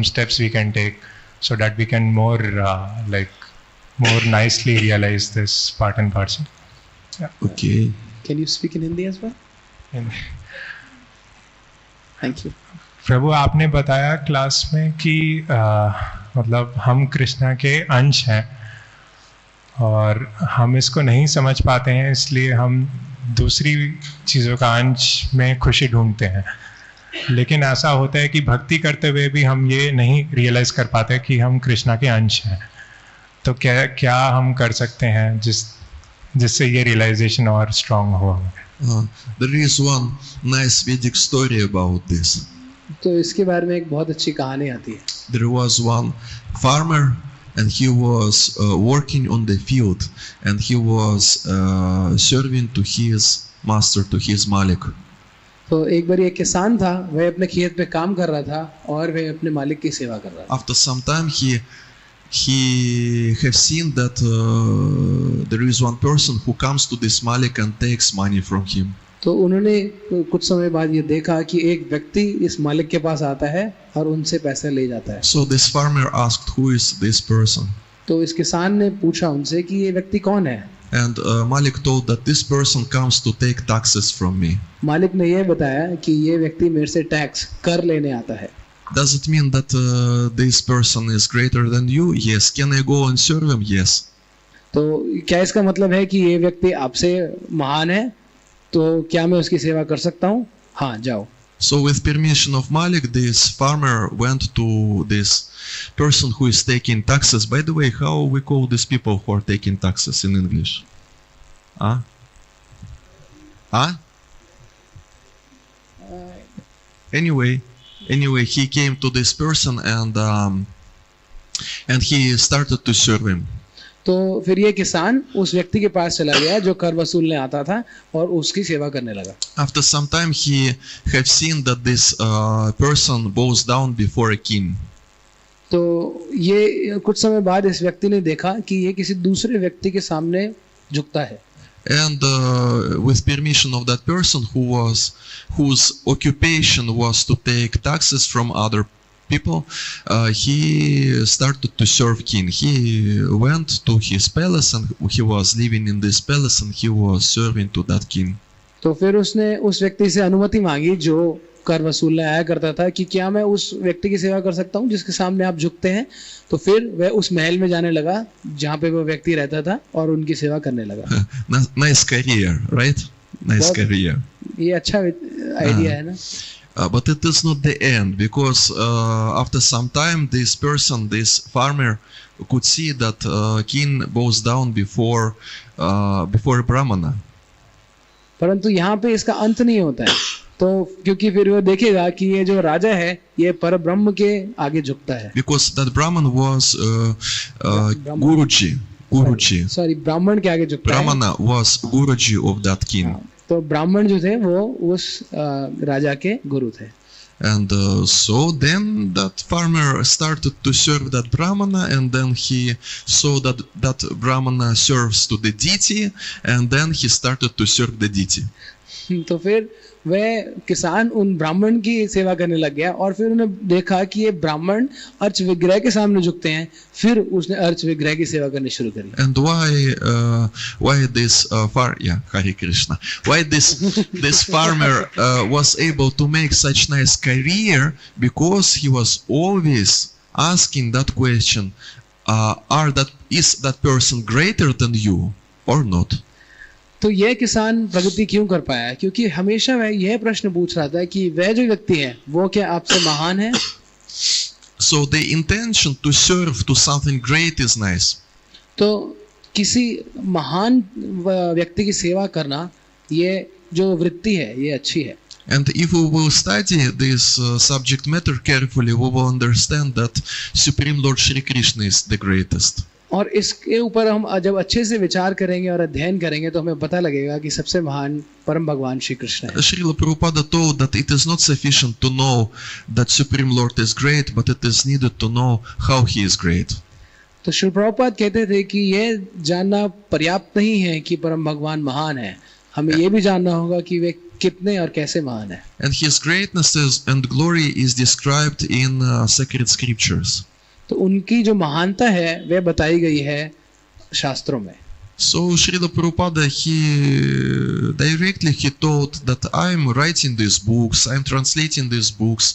steps we can take so that we can more nicely realize this part and parcel. Yeah. Okay. Can you speak in Hindi as well? Thank you. प्रभु, आपने बताया class में कि मतलब हम कृष्णा के अंश हैं और हम इसको नहीं समझ पाते हैं, इसलिए हम दूसरी चीज़ों का अंश में खुशी ढूंढते हैं. लेकिन ऐसा होता है कि भक्ति करते हुए भी हम ये नहीं रियलाइज कर पाते कि हम कृष्णा के अंश हैं. तो क्या हम कर सकते हैं जिससे ये रियलाइजेशन और स्ट्रांग हो? There is one nice Vedic story about this. तो इसके बारे में एक बहुत अच्छी कहानी आती है. There was one farmer and he was working on the field and he was serving to his master, to his malik. तो एक बार एक किसान था, वह अपने खेत पे काम कर रहा था और वह अपने मालिक की सेवा कर रहा था. After some time he have seen that there is one person who comes to this malik and takes money from him. तो उन्होंने कुछ समय बाद ये देखा कि एक व्यक्ति इस मालिक के पास आता है और उनसे पैसे ले जाता है. So this farmer asked, who is this person? तो इस किसान ने पूछा उनसे कि ये व्यक्ति कौन है. And Malik told that this person comes to take taxes from me. मालिक ने ये बताया कि ये व्यक्ति मेरे से टैक्स कर लेने आता है. Does it mean that this person is greater than you? Yes. Can I go and serve him? Yes. तो क्या इसका मतलब है कि ये व्यक्ति आपसे महान है, तो क्या मैं उसकी सेवा कर सकता हूँ? हाँ, जाओ. So with permission of Malik, this farmer went to this person who is taking taxes. By the way, how we call these people who are taking taxes in English? Anyway, he came to this person and he started to serve him. तो फिर ये किसान उस व्यक्ति के पास चला गया जो कर वसूलने आता था और उसकी सेवा करने लगा. After some time, he have seen that this person bows down before a king. तो ये कुछ समय बाद इस व्यक्ति ने देखा कि ये किसी दूसरे व्यक्ति के सामने झुकता है. And with permission of that person whose occupation was to take taxes from other people, he started to serve king. He went to his palace and he was living in this palace and he was serving to that king. तो फिर उसने उस व्यक्ति से अनुमति मांगी जो कर वसूलने आया करता था कि क्या मैं उस व्यक्ति की सेवा कर सकता हूँ जिसके सामने आप झुकते हैं। तो फिर वह उस महल में जाने लगा जहाँ पे वो व्यक्ति रहता था और उनकी सेवा करने लगा। Nice career, right? Nice career. ये अच्छा आइडिया है ना। But it is not the end, because after some time this farmer could see that king bows down before a brahmana. परंतु यहाँ पे इसका अंत नहीं होता है, तो क्योंकि फिर वो देखेगा कि ये जो राजा है ये परब्रह्म के आगे झुकता है। Because that brahman was Guruji. Sorry, ब्राह्मण के आगे झुकता है। Brahmana was Guruji of that king. तो ब्राह्मण जो थे वो उस राजा के गुरु थे। And so then that farmer started to serve that brahmana, and then he saw that that brahmana serves to the deity, and then he started to serve the deity. तो फिर वह किसान उन ब्राह्मण की सेवा करने लग गया और फिर उन्होंने देखा कि ये ब्राह्मण अर्च विग्रह के सामने झुकते हैं, फिर उसने अर्च विग्रह की सेवा करनी शुरू करी। And why this Hare Krishna, why this farmer was able to make such nice career? Because he was always asking that question, is that person greater than you or not? तो यह किसान प्रगति क्यों कर पाया? क्योंकि हमेशा वह यह प्रश्न पूछ रहा था कि वह जो व्यक्ति है वो क्या आपसे महान है? So the intention to serve to something great is nice. तो किसी महान व्यक्ति की सेवा करना, ये जो वृत्ति है ये अच्छी है। And if we will study this subject matter carefully, we will understand that Supreme Lord Shri Krishna is the greatest. और इसके ऊपर हम जब अच्छे से विचार करेंगे और अध्ययन करेंगे तो हमें पता लगेगा कि सबसे महान परम भगवान श्री कृष्ण है। Srila Prabhupada told that it is not sufficient to know that Supreme Lord is great, but it is needed to know how he is great. तो श्री प्रभुपाद कहते थे कि यह जानना पर्याप्त नहीं है कि परम भगवान महान है, हमें यह भी जानना होगा कि वे कितने और कैसे महान है। And his greatness and glory is described in sacred scriptures. तो उनकी जो महानता है वह बताई गई है शास्त्रों में। So Srila Prabhupada, he told that I am writing these books, I am translating these books,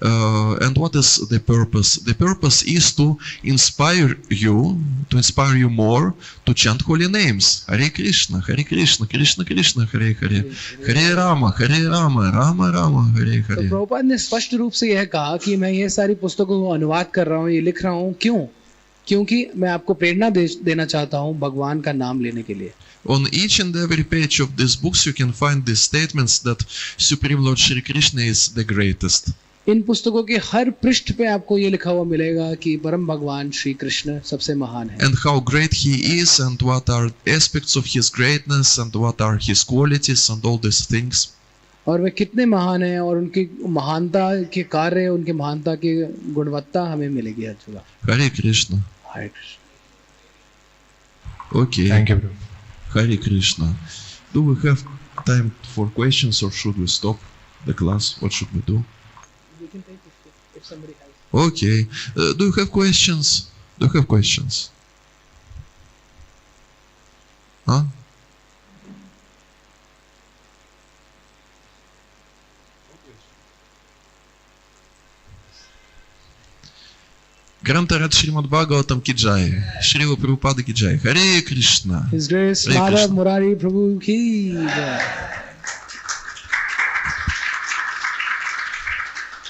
and what is the purpose? The purpose is to inspire you more to chant holy names. Hare Krishna, Krishna Krishna, Hare Hare, Hare Rama, Rama Rama, Hare Hare. तो प्रभुपाद ने स्पष्ट रूप से यह कहा कि मैं ये सारी पुस्तकों को अनुवाद कर रहा हूँ, ये लिख रहा हूँ, क्यों? क्योंकि मैं आपको प्रेरणा देना चाहता हूँ भगवान का नाम लेने के लिए। On each and every page of these books you can find the statements that Supreme Lord Shri Krishna is the greatest. इन पुस्तकों के हर पृष्ठ पे आपको ये लिखा हुआ मिलेगा कि परम भगवान श्री कृष्ण सबसे महान है। And how great he is, and what are aspects of his greatness, and what are his qualities, and all these things. और वे कितने महान हैं और उनकी महानता के कार्य, उनके महानता की गुणवत्ता हमें मिलेगी हर जगह। Hare Krishna. Hare Krishna. Okay. Thank you, bro. Hare Krishna. Do we have time for questions, or should we stop the class? What should we do? We can take if somebody has. Okay. Do you have questions? Huh? Grantarat Srimad Bhagavatam ki jai, Srila Prabhupada ki jai, Hare Krishna. His Grace Hare Madhava Krishna. Murari Prabhu ki jai.